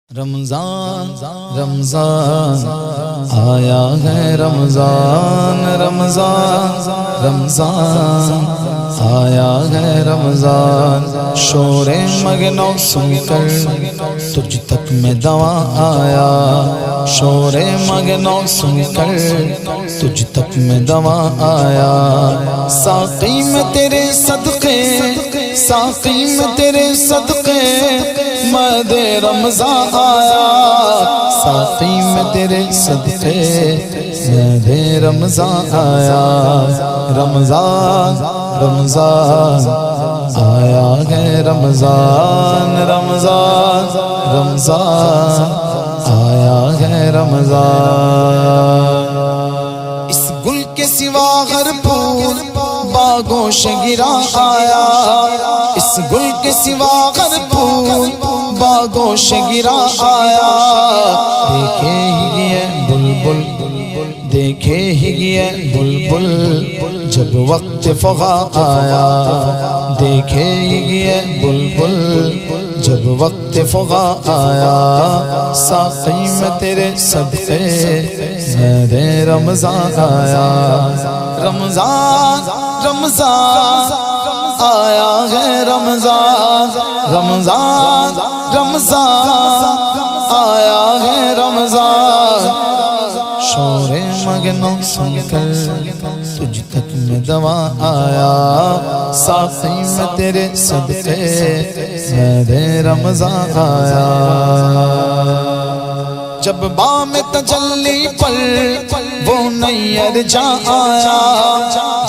رمضان رمضان آیا ہے رمضان رمضان رمضان آیا ہے رمضان شور مگنو سن کر تجھ تک میں دوا آیا شور مگنو سن کر تجھ تک میں دوا آیا ساقی میں تیرے صدقے ساقی میں تیرے صدقے مد رمضان آیا ساقی میں تیرے صدقے مد رمضان آیا رمضان رمضان آیا ہے رمضان رمضان رمضان آیا ہے رمضان اس گل کے سوا ہر پھول باغوش گرا آیا اس گل کے سوا ہر پھول باغوش گرا آیا دیکھے ہی یہ بلبل دیکھے ہی یہ بلبل جب وقت فغا آیا دیکھے ہی یہ بلبل جب وقت فغا آیا ساقی میں تیرے صدقے میرے رمضان آیا رمضان رمضان آیا ہے رمضان رمضان رمضان آیا ہے رمضان شور مگنوں سن کر تجھ تک میں دوا آیا ساقی میں تیرے صدقے میرے رمضان آیا جب بام تجلی پر وہ نیر جا آیا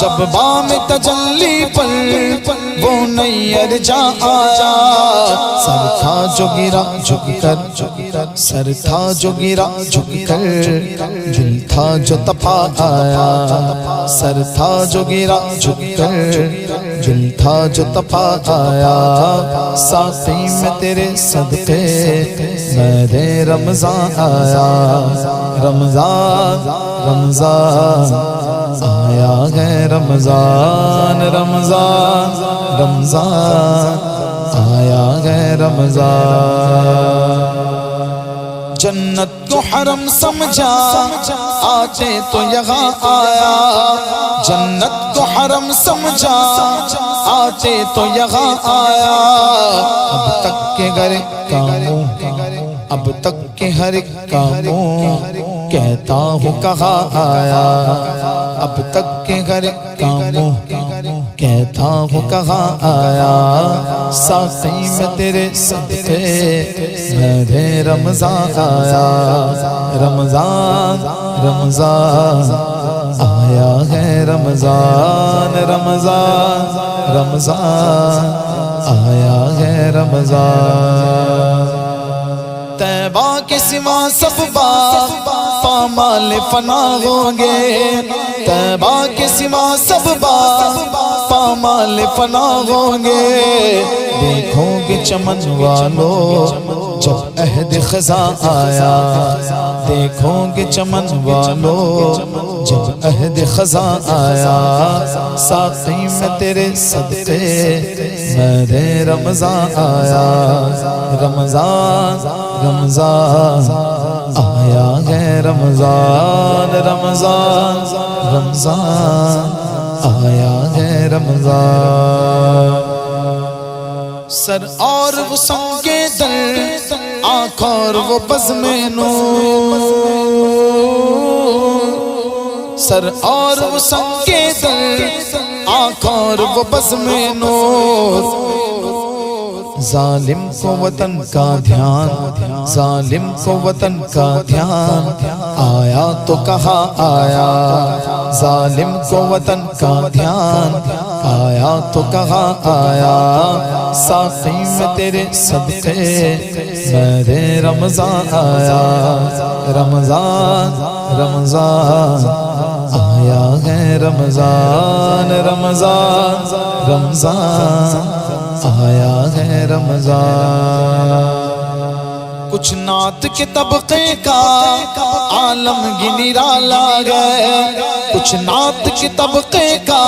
جب بام تجلی پر وہ نیر جا آیا سر تھا جو گرا جھک کر سر تھا جو گرا جھک کر دل تھا جو تپا آیا سر تھا جو گرا جھک کر دل تھا جو تپا آیا ساقی میں تیرے صدقے میرے رمضان آیا رمضان رمضان آیا ہے رمضان رمضان رمضان آیا ہے رمضان جنت کو حرم سمجھا آتے تو یہاں آیا جنت کو حرم سمجھا آتے تو یہاں آیا اب تک کے گھر کاموں اب تک کے ہر کاموں کہتا ہوں کہاں آیا اب تک کے گھر کاموں کہتا ہوں کہاں آیا ساقی میں تیرے صدقے میرے رمضان آیا رمضان رمضان آیا ہے رمضان رمضان رمضان آیا ہے رمضان طیبہ کے سوا سب باغ پامال فنا ہوں گے طیبہ کے سوا سب باغ پامال فنا ہوں گے دیکھو گے چمن والو جب عہد خزاں آیا دیکھو گے چمن والو جب عہد خزاں آیا ساقی میں تیرے صدقے میرے رمضان آیا رمضان رمضان آیا ہے رمضان رمضان رمضان آیا ہے رمضان سر اور وہ سنگے در آنکھ اور وہ بزم نور سر اور وہ سنگے در آنکھ اور وہ بزم نور ظالم کو وطن کا دھیان ظالم کو وطن کا دھیان آیا تو کہاں آیا ظالم کو وطن کا دھیان آیا تو کہاں آیا ساقی میں تیرے صدقے میرے رمضان آیا رمضان رمضان آیا ہے رمضان رمضان رمضان آیا ہے رمضان کچھ نعت کے طبقے کا عالم گنرالا گئے کچھ نعت کے طبقے کا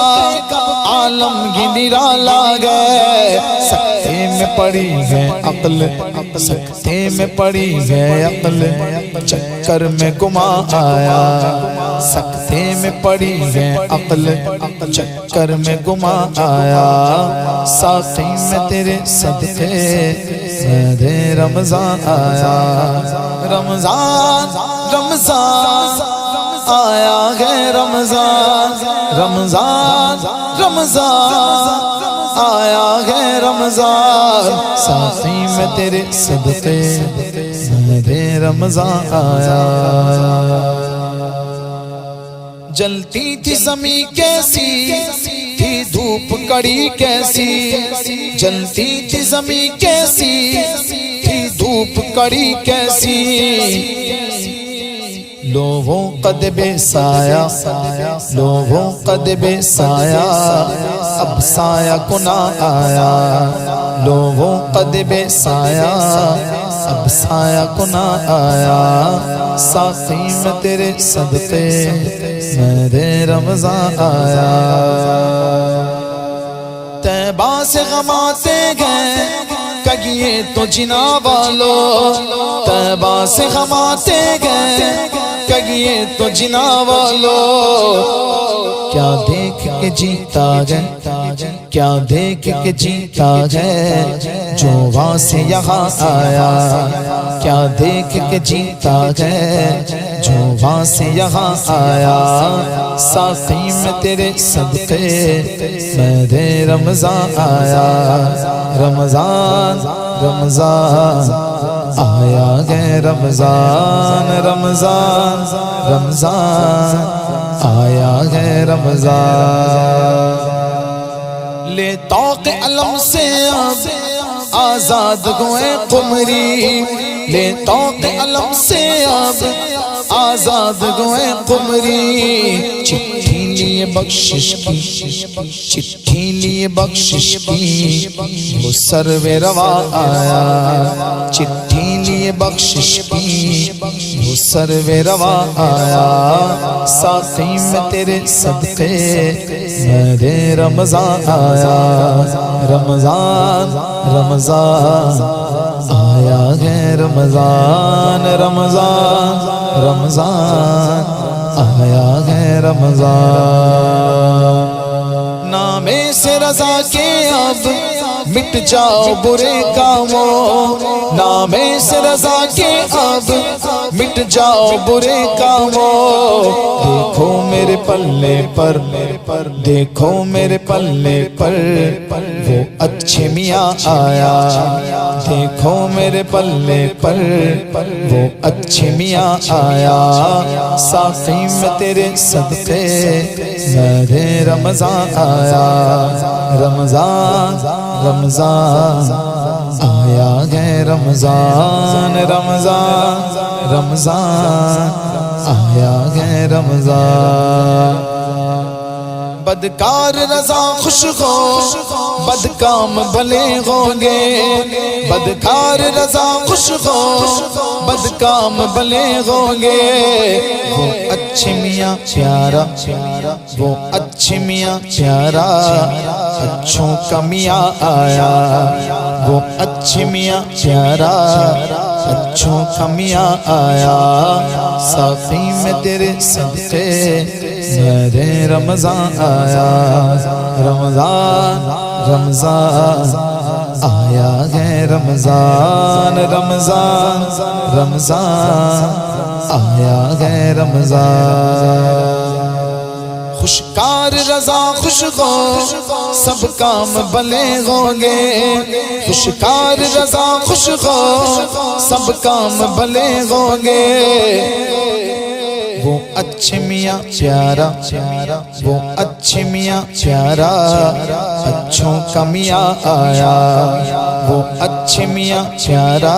عالم گنرالا گئے سکتے میں پڑی ہے عقل سکتے میں پڑی ہے عقل چکر میں گما آیا سکتے میں پڑی ہے عقل چکر میں گما آیا ساقی میں تیرے صدقے مہدے رمضان آیا رمضان رمضان آیا ہے رمضان رمضان رمضان آیا ہے رمضان ساقی میں تیرے صدقے مہدے رمضان آیا جلتی تھی زمین کیسی تھی دھوپ کڑی کیسی جلتی تھی زمین کیسی تھی دھوپ کڑی کیسی لوگوں قد بے سایہ لوگوں قد بے سایہ اب سایہ کنا آیا لوگوں قد بے سایہ اب سایہ کنا آیا ساقی میں تیرے صدقے مہدے رمضان آیا طیبہ سے غم آتے گئے کگیے تو جنا والو طیبہ سے غم آتے گئے کگیے تو جنا والو کیا دیکھ کے جیتا گئے کیا دیکھ کے جیتا گئے جو وہاں سے یہاں آیا کیا دیکھ کے جیتا گئے جو وہاں سے یہاں آیا ساقی میں تیرے صدقے مہدے رمضان آیا رمضان رمضان آیا گئے رمضان رمضان رمضان آیا گئے رمضان لے طوق علم سے اب آزاد گوئے قمری لے طوق علم سے اب آزاد گوئے قمری چٹھی لیے بخشش کی چٹھی لیے بخشش کی وہ سرو روا آیا چٹھی لیے بخشش کی وہ سرو روا آیا ساقی میں تیرے صدقے مہدے رمضان آیا رمضان رمضان آیا ہے رمضان رمضان رمضان آیا ہے رمضان نامے سے رضا کے اب مٹ جاؤ برے کاموں نامے سے رضا کے اب مٹ جاؤ برے کاموں دیکھو میرے پلے پر دیکھو میرے پلے پر وہ اچھے میاں آیا دیکھو میرے پلے پر وہ اچھے میاں آیا ساقی میں تیرے صدقے مہدے رمضان آیا رمضان رمضان آیا ہے رمضان رمضان رمضان آیا ہے رمضان بدکار رضا خوش ہو بدکام بھلے ہوں گے بدکار رضا خوش ہو بدکام بھلے ہوں گے وہ اچھے میاں پیارا وہ اچھے میاں پیارا اچھوں کا میاں آیا وہ اچھے میاں پیارا اچھوں کا میاں آیا ساقی میں تیرے صدقے مہدے رمضان آیا رمضان رمضان آیا ہے رمضان رمضان رمضان آیا ہے رمضان خوشکار رضا خوش ہو سب کام بھلے ہوں گے خوشکار رضا خوش ہو سب کام بھلے ہوں گے وہ اچھے میاں پیارا وہ اچھے میاں پیارا اچھوں کا میاں آیا وہ اچھے میاں پیارا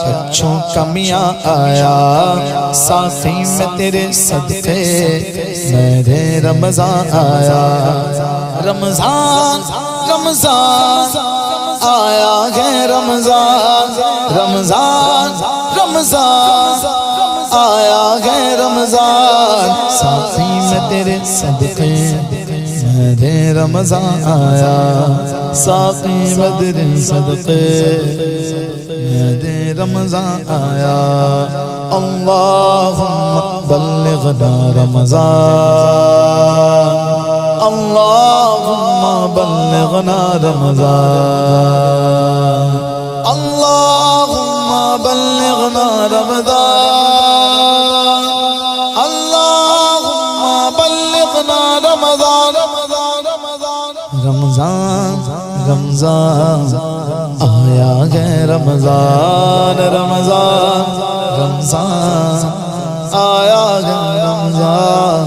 اچھوں کا میاں آیا ساقی میں تیرے صدقے مہدے رمضان آیا رمضان رمضان آیا ہے رمضان رمضان رمضان آیا ہے رمضان ساقی میں تیرے صدقے مہدِ رمضان آیا ساقی بدر صدقے مہدِ رمضان آیا اللہم بلغنا رمضان اللہم بلغنا رمضان اللہم بلغنا رمضان اللہم بلغنا رمضان رمضان رمضان آیا ہے رمضان رمضان رمضان آیا ہے رمضان